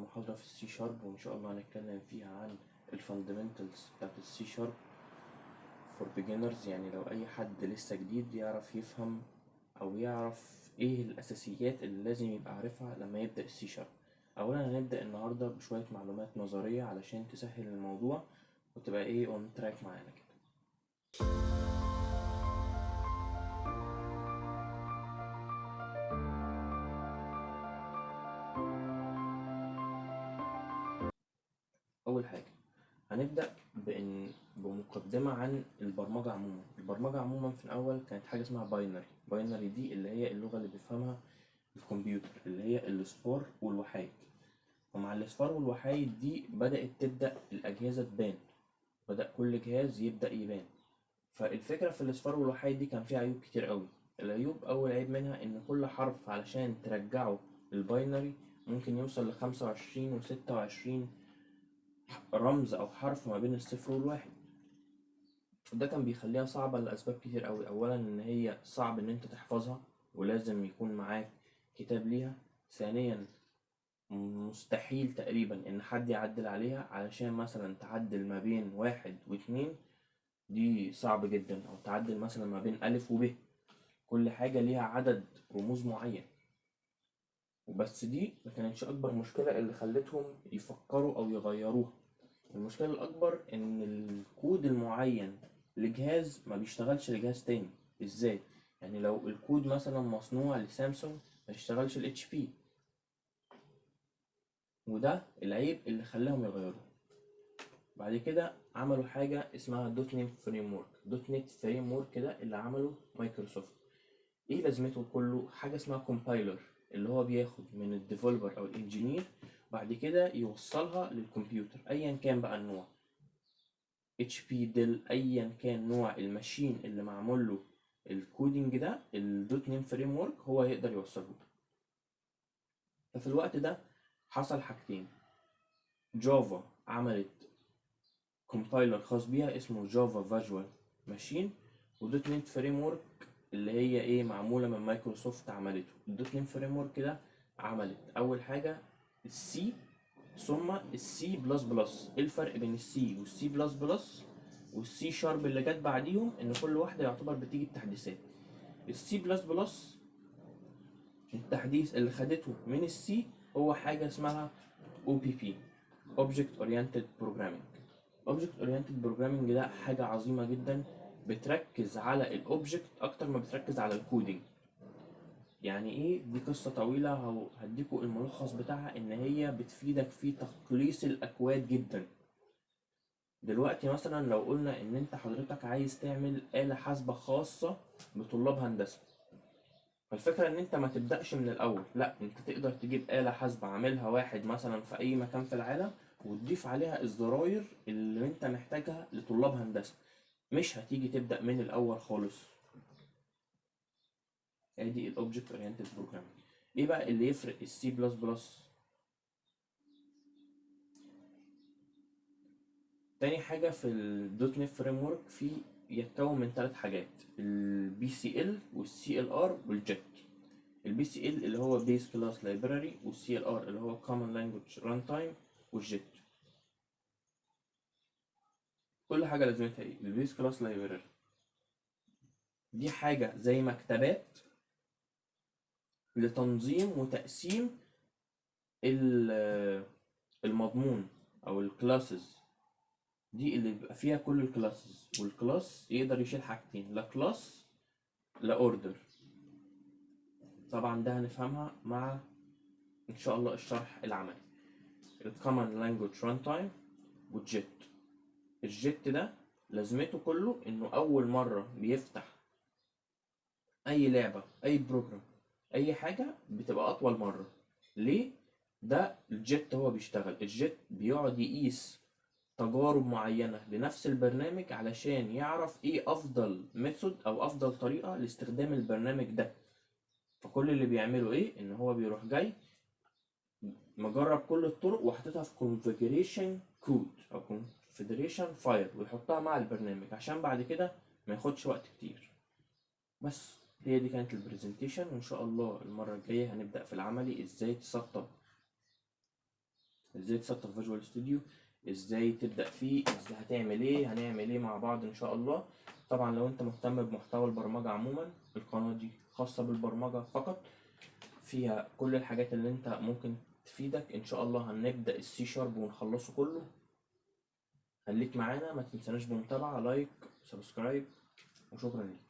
محاضرة في السي شارب، وإن شاء الله هنتكلم فيها عن الفاندمنتالز بتاعت السي شارب فور beginners. يعني لو أي حد لسه جديد يعرف يفهم أو يعرف إيه الأساسيات اللي لازم يبقى عارفها لما يبدأ السي شارب. أولا هنبدأ النهاردة بشوية معلومات نظرية علشان تسهل الموضوع وتبقى إيه اون تراك معانا كده. أول حاجة هنبدأ بمقدمة عن البرمجة عموما. البرمجة عموما في الأول كانت حاجة اسمها باينري دي اللي هي اللغة اللي بيفهمها الكمبيوتر، اللي هي الأصفار والوحايد. ومع الأصفار والوحايد دي بدأت تبدأ الأجهزة تبان، بدأ كل جهاز يبدأ يبان. فالفكرة في الأصفار والوحايد دي كان فيها عيوب كتير قوي. العيوب أول عيب منها إن كل حرف علشان ترجعه للباينري ممكن يوصل ل25 و26 رمز أو حرف ما بين الصفر والواحد. وده كان بيخليها صعبة لأسباب كتير قوي. أولا إن هي صعب إن أنت تحفظها ولازم يكون معاك كتاب ليها. ثانيا مستحيل تقريبا إن حد يعدل عليها، علشان مثلا تعدل ما بين 1 و2 دي صعب جدا، أو تعدل مثلا ما بين ألف وب. كل حاجة ليها عدد رموز معين. وبس دي ما كانتش أكبر مشكلة اللي خلتهم يفكروا أو يغيروها. المشكلة الأكبر إن الكود المعين لجهاز ما بيشتغلش لجهاز تاني. إزاي؟ يعني لو الكود مثلا مصنوع لسامسونج ما يشتغلش ال HP، وده العيب اللي خلاهم يغيروه. بعد كده عملوا حاجة اسمها دوت نت فريم ورك كده اللي عمله مايكروسوفت. ايه لازمته كله؟ حاجة اسمها كومبايلر اللي هو بياخد من الديفلوبر او الانجينير بعد كده يوصلها للكمبيوتر ايا كان بقى النوع، HP ديل، ايا كان نوع الماشين اللي معمول له الكودينج ده، الدوت نت فريم ورك هو يقدر يوصله. ففي الوقت ده حصل حاجتين. جافا عملت كومبايلر خاص بيها اسمه جافا فيجوال ماشين، ودوت نت فريم ورك اللي هي ايه معموله من مايكروسوفت عملته. الدوت نت فريم ورك ده عملت اول حاجه السي ثم السي بلس بلس. ايه الفرق بين السي والسي بلس بلس والسي شارب اللي جت بعديهم؟ ان كل واحده يعتبر بتيجي بتحديثات. السي بلس بلس التحديث اللي خدته من السي هو حاجه اسمها OPP Object Oriented Programming. Object Oriented Programming ده حاجة عظيمة جدا، بتركز على الأوبجكت أكتر ما بتركز على الكودينج. يعني إيه؟ دي قصة طويلة، هديكوا الملخص بتاعها. إن هي بتفيدك في تقليص الأكواد جدا. دلوقتي مثلا لو قلنا إن أنت حضرتك عايز تعمل آلة حاسبة خاصة بطلاب هندسة، فالفكرة إن أنت ما تبدأش من الأول، لأ، أنت تقدر تجيب آلة حاسبة عاملها واحد مثلا في أي مكان في العالم وتضيف عليها الزراير اللي أنت محتاجها لطلاب هندسة. مش هتيجي تبدأ من الأول خالص. ادي الأوبجكت أورينتد بروجرامينج. إيه بقى اللي يفرق السي بلس بلس؟ تاني حاجة في الدوت نت فريم ورك يتكون من 3 حاجات: البي سي ال والسي ال ار والجيت. البي سي ال اللي هو بيس كلاس لايبراري، والسي ال ار اللي هو كومن لانجويج ران تايم، والجيت. كل حاجة لازمتها ايه؟ البيس كلاس لايبراري دي حاجة زي مكتبات لتنظيم وتقسيم المضمون او الكلاسز دي اللي بيبقى فيها كل الكلاسز. والكلاس يقدر يشيل حاجتين: لا كلاس لا اوردر. طبعا ده هنفهمها مع ان شاء الله الشرح العملي. الكومن لانجويج ران تايم والجيت. الجيت ده لازمته كله انه اول مرة بيفتح اي لعبة، اي بروجرام، اي حاجة بتبقى اطول مرة. ليه؟ ده الجيت هو بيشتغل. الجيت بيقعد يقيس تجارب معينة لنفس البرنامج علشان يعرف ايه افضل ميثود او افضل طريقة لاستخدام البرنامج ده. فكل اللي بيعمله ايه؟ ان هو بيروح جاي مجرب كل الطرق وحطيتها في configuration code او configuration file ويحطها مع البرنامج عشان بعد كده ما ياخدش وقت كتير. بس هي دي كانت البرزنتيشن، وان شاء الله المرة الجاية هنبدأ في العملي ازاي تسطب ازاي تسطب فيجوال ستوديو، ازاي تبدأ فيه، ازاي هتعمل ايه، هنعمل ايه مع بعض ان شاء الله. طبعا لو انت مهتم بمحتوى البرمجة عموما، القناة دي خاصة بالبرمجة فقط، فيها كل الحاجات اللي انت ممكن تفيدك. ان شاء الله هنبدأ السي شارب ونخلصه كله. خليك معانا، ما تنساناش بمتابعة، لايك، سبسكرايب، وشكرا ليك.